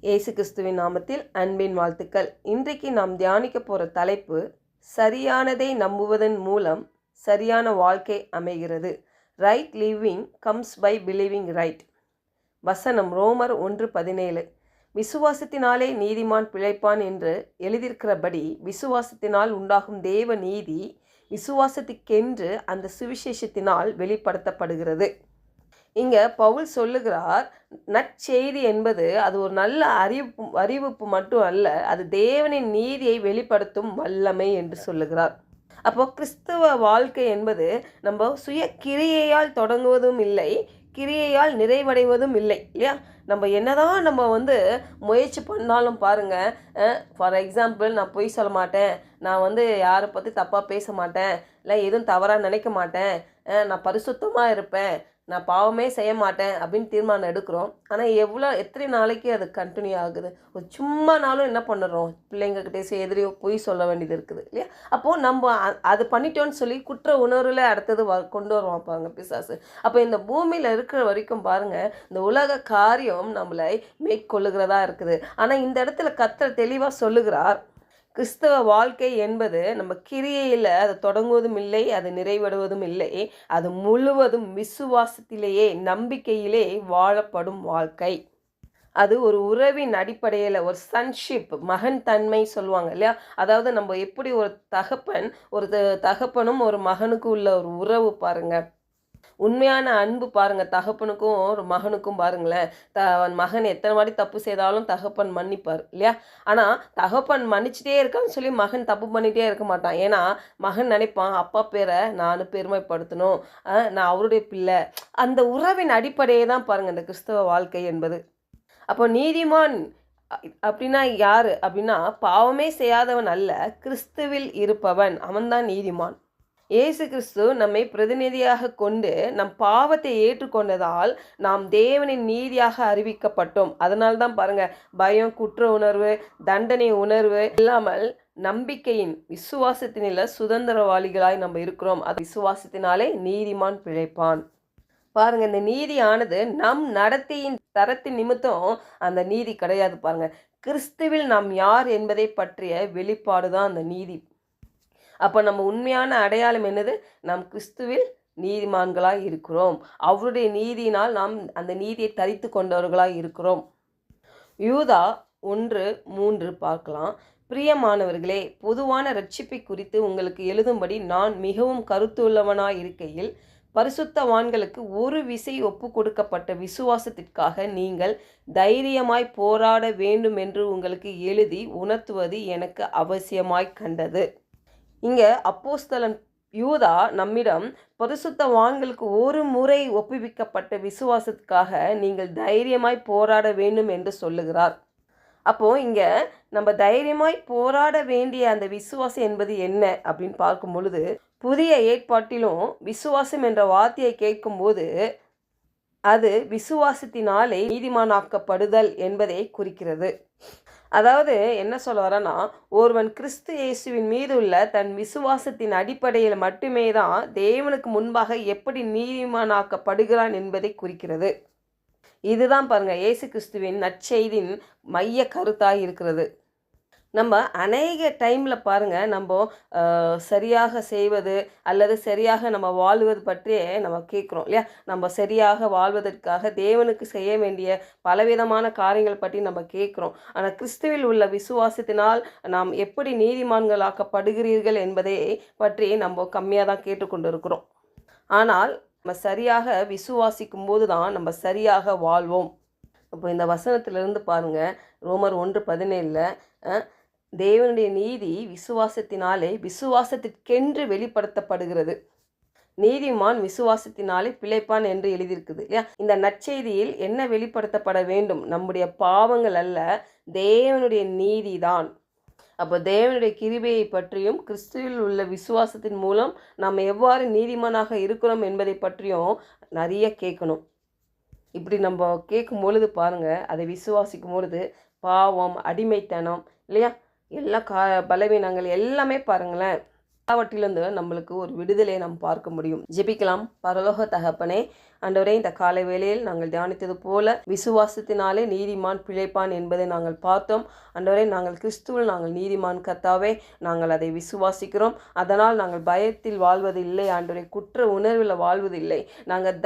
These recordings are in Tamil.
இயேசு கிறிஸ்துவின் நாமத்தில் அன்பின் வாழ்த்துக்கள். இன்றைக்கு நாம் தியானிக்க போகிற தலைப்பு, சரியானதை நம்புவதன் மூலம் சரியான வாழ்க்கை அமைகிறது. Right living comes by believing right. வசனம் ரோமர் 1:17. விசுவாசத்தினாலே நீதிமான் பிழைப்பான் என்று எழுதியிருக்கிறபடி விசுவாசத்தினால் உண்டாகும் தேவ நீதி விசுவாசத்துக்கென்று அந்த சுவிசேஷத்தினால் வெளிப்படுத்தப்படுகிறது. இங்கே பவுல் சொல்லுகிறார், நற்செய்தி என்பது அது ஒரு நல்ல அறிவிப்பு மட்டும் அல்ல, அது தேவனின் நீதியை வெளிப்படுத்தும் வல்லமை என்று சொல்லுகிறார். அப்போ கிறிஸ்துவ வாழ்க்கை என்பது நம்ம சுய கிரியையால் தொடங்குவதும் இல்லை, கிரியையால் நிறைவடைவதும் இல்லை, இல்லையா? நம்ம என்னதான் நம்ம முயற்சி பண்ணாலும் பாருங்கள், ஃபார் எக்ஸாம்பிள், நான் பொய் சொல்ல மாட்டேன், நான் யாரை பற்றி தப்பாக பேச மாட்டேன், இல்லை எதுவும் தவறாக நினைக்க மாட்டேன், நான் பரிசுத்தமாக இருப்பேன், நான் பாவமே செய்ய மாட்டேன் அப்படின்னு தீர்மானம் எடுக்கிறோம். ஆனால் எத்தனை நாளைக்கு அது கண்டினியூ ஆகுது? ஒரு சும்மா நாளும் என்ன பண்ணுறோம், பிள்ளைங்கக்கிட்டே எதிரியோ பொய் சொல்ல வேண்டியது இருக்குது, இல்லையா? அப்போது நம்ம அது பண்ணிட்டோன்னு சொல்லி குற்ற உணர்வில் அடுத்தது கொண்டு வருவோம் பாருங்க பிசாசு. அப்போ இந்த பூமியில் இருக்கிற வரைக்கும் பாருங்கள், இந்த உலக காரியம் நம்மளை மேற்கொள்ளுகிறதா இருக்குது. ஆனால் இந்த இடத்துல கர்த்தர் தெளிவாக சொல்லுகிறார், கிறிஸ்தவ வாழ்க்கை என்பது நம்ம கிரியையில் அது தொடங்குவதும் இல்லை, அது நிறைவடைவதும் இல்லை, அது முழுவதும் விசுவாசத்திலேயே நம்பிக்கையிலே வாழப்படும் வாழ்க்கை. அது ஒரு உறவின் அடிப்படையில், ஒரு சன்ஷிப், மகன் தன்மை சொல்லுவாங்க இல்லையா? அதாவது நம்ம எப்படி ஒரு தகப்பனும் ஒரு மகனுக்கும் உள்ள ஒரு உறவு பாருங்கள், உண்மையான அன்பு பாருங்கள். தகப்பனுக்கும் ஒரு மகனுக்கும் பாருங்களேன், மகன் எத்தனை வாட்டி தப்பு செய்தாலும் தகப்பன் மன்னிப்பார், இல்லையா? ஆனால் தகப்பன் மன்னிச்சிட்டே இருக்கான்னு சொல்லி மகன் தப்பு பண்ணிகிட்டே இருக்க மாட்டான். ஏன்னா மகன் நினைப்பான், அப்பா பேரை நான் பெருமைப்படுத்தணும், நான் அவருடைய பிள்ளை. அந்த உறவின் அடிப்படையே தான் பாருங்கள் இந்த கிறிஸ்தவ வாழ்க்கை என்பது. அப்போ நீதிமான் அப்படின்னா யார் அப்படின்னா, பாவமே செய்யாதவன் அல்ல, கிறிஸ்துவில் இருப்பவன், அவன்தான் நீதிமான். இயேசு கிறிஸ்து நம்மை பிரதிநிதியாக கொண்டு நம் பாவத்தை ஏற்றுக்கொண்டதால் நாம் தேவனின் நீதியாக அறிவிக்கப்பட்டோம். அதனால்தான் பாருங்க, பயம், குற்ற உணர்வு, தண்டனை உணர்வு இல்லாமல் நம்பிக்கையின் விசுவாசத்தினில் சுதந்திரவாளிகளாய் நம்ம இருக்கிறோம். அது விசுவாசத்தினாலே நீதிமான் பிழைப்பான். பாருங்க, இந்த நீதியானது நம் நடத்தையின் தரத்தின் நிமித்தம் அந்த நீதி கிடையாது. பாருங்க, கிறிஸ்துவில் நாம் யார் என்பதை பற்றிய வெளிப்பாடு தான் அந்த நீதி. அப்போ நம்ம உண்மையான அடையாளம் என்னது? நாம் கிறிஸ்துவில் நீதிமான்களாய் இருக்கிறோம். அவருடைய நீதியினால் நாம் அந்த நீதியை தரித்து கொண்டவர்களாய் இருக்கிறோம். யூதா 1:3 பார்க்கலாம். பிரியமானவர்களே, பொதுவான இரட்சிப்பை குறித்து உங்களுக்கு எழுதும்படி நான் மிகவும் கருத்துள்ளவனாய் இருக்கையில் பரிசுத்தவான்களுக்கு ஒரு விசை ஒப்பு கொடுக்கப்பட்ட விசுவாசத்திற்காக நீங்கள் தைரியமாய் போராட வேண்டும் என்று உங்களுக்கு எழுதி உணர்த்துவது எனக்கு அவசியமாய் கண்டது. இங்கே அப்போஸ்தலன் யூதா நம்மிடம் பரிசுத்தவான்களுக்கு ஒரு முறை ஒப்புவிக்கப்பட்ட விசுவாசத்துக்காக நீங்கள் தைரியமாய் போராட வேண்டும் என்று சொல்லுகிறார். அப்போது இங்கே நம்ம தைரியமாய் போராட வேண்டிய அந்த விசுவாசம் என்பது என்ன அப்படின்னு பார்க்கும் பொழுது, புதிய ஏற்பாட்டிலும் விசுவாசம் என்ற வார்த்தையை கேட்கும்போது அது விசுவாசத்தினாலே நீதிமானாக்கப்படுதல் என்பதை குறிக்கிறது. அதாவது என்ன சொல்ல வரேன்னா, ஒருவன் கிறிஸ்து இயேசுவின் மீது உள்ள தன் விசுவாசத்தின் அடிப்படையில் மட்டுமே தான் தேவனுக்கு முன்பாக எப்படி நீதிமானாக்கப்படுகிறான் என்பதை குறிக்கிறது. இதுதான் பாருங்கள் இயேசு கிறிஸ்துவின் நற்செய்தியின் மைய கருத்தாக இருக்கிறது. நம்ம அநேக டைமில் பாருங்கள், நம்ம சரியாக செய்வது அல்லது சரியாக நம்ம வாழ்வது பற்றியே நம்ம கேட்குறோம், இல்லையா? நம்ம சரியாக வாழ்வதற்காக தேவனுக்கு செய்ய வேண்டிய பலவிதமான காரியங்கள் பற்றி நம்ம கேட்குறோம். ஆனால் கிறிஸ்துவில் உள்ள விசுவாசத்தினால் நாம் எப்படி நீதிமான்களாக்கப்படுகிறீர்கள் என்பதை பற்றி நம்ம கம்மியாக தான் கேட்டுக்கொண்டு இருக்கிறோம். ஆனால் நம்ம சரியாக விசுவாசிக்கும் போது தான் நம்ம சரியாக வாழ்வோம். இப்போ இந்த வசனத்திலிருந்து பாருங்கள், ரோமர் 1:17, தேவனுடைய நீதி விசுவாசத்தினாலே விசுவாசத்திற்கென்று வெளிப்படுத்தப்படுகிறது. நீதிமான் விசுவாசத்தினாலே பிழைப்பான் என்று எழுதியிருக்குது, இல்லையா? இந்த நற்செய்தியில் என்ன வெளிப்படுத்தப்பட வேண்டும்? நம்முடைய பாவங்கள் அல்ல, தேவனுடைய நீதி தான். அப்போ தேவனுடைய கிருபையை பற்றியும் கிறிஸ்துவில் உள்ள விசுவாசத்தின் மூலம் நாம் எவ்வாறு நீதிமானாக இருக்கிறோம் என்பதை பற்றியும் நிறைய கேட்கணும். இப்படி நம்ம கேட்கும் பொழுது பாருங்கள், அதை விசுவாசிக்கும் பொழுது பாவம், அடிமைத்தனம், இல்லையா, எல்லா பலவீனங்கள் எல்லாமே பாருங்களேன், எல்லாவற்றிலிருந்து நம்மளுக்கு ஒரு விடுதலையை நாம் பார்க்க முடியும். ஜெபிக்கலாம். பரலோக தகப்பனே, ஆண்டவரே, இந்த காலை வேளையில் நாங்கள் தியானித்தது போல விசுவாசத்தினாலே நீதிமான் பிழைப்பான் என்பதை நாங்கள் பார்த்தோம். ஆண்டவரே, நாங்கள் கிறிஸ்துவில் நாங்கள் நீதிமான் கர்த்தாவே, நாங்கள் அதை விசுவாசிக்கிறோம். அதனால் நாங்கள் பயத்தில் வாழ்வதில்லை ஆண்டவரே, குற்ற உணர்வில் வாழ்வதில்லை. நாங்கள்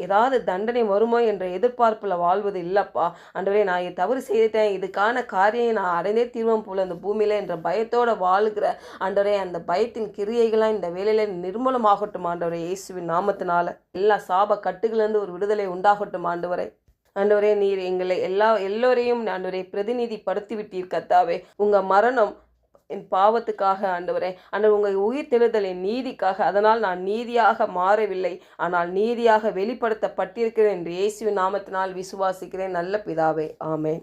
ஏதாவது தண்டனை வருமோ என்ற எதிர்பார்ப்பில் வாழ்வது இல்லைப்பா. ஆண்டவரே, நான் தவறு செய்துட்டேன், இதுக்கான காரியம் நான் அடைந்தே தீர்வோம் போல இந்த பூமியில் என்ற பயத்தோடு வாழுகிற ஆண்டவரே, அந்த பயத்தின் கிரியைகளாக இந்த வேலையில் நிர்மூலமாகட்டும் ஆண்டவரே, இயேசுவின் நாமத்தினால எல்லா சாப கட்டுகளிலிருந்து ஒரு விடுதலை உண்டாகட்டும் ஆண்டவரே. ஆண்டவரே, நீர் எங்களை எல்லோரையும் ஆண்டவரே பிரதிநிதிப்படுத்தி விட்டீர் கர்த்தாவே. உங்கள் மரணம் என் பாவத்துக்காக ஆண்டவரே, உங்கள் உயிர் தெழுதல் என் நீதிக்காக. அதனால் நான் நீதியாக மாறவில்லை, ஆனால் நீதியாக வெளிப்படுத்தப்பட்டிருக்கிறேன் என்று இயேசுவின் நாமத்தினால் விசுவாசிக்கிறேன் நல்ல பிதாவே. ஆமென்.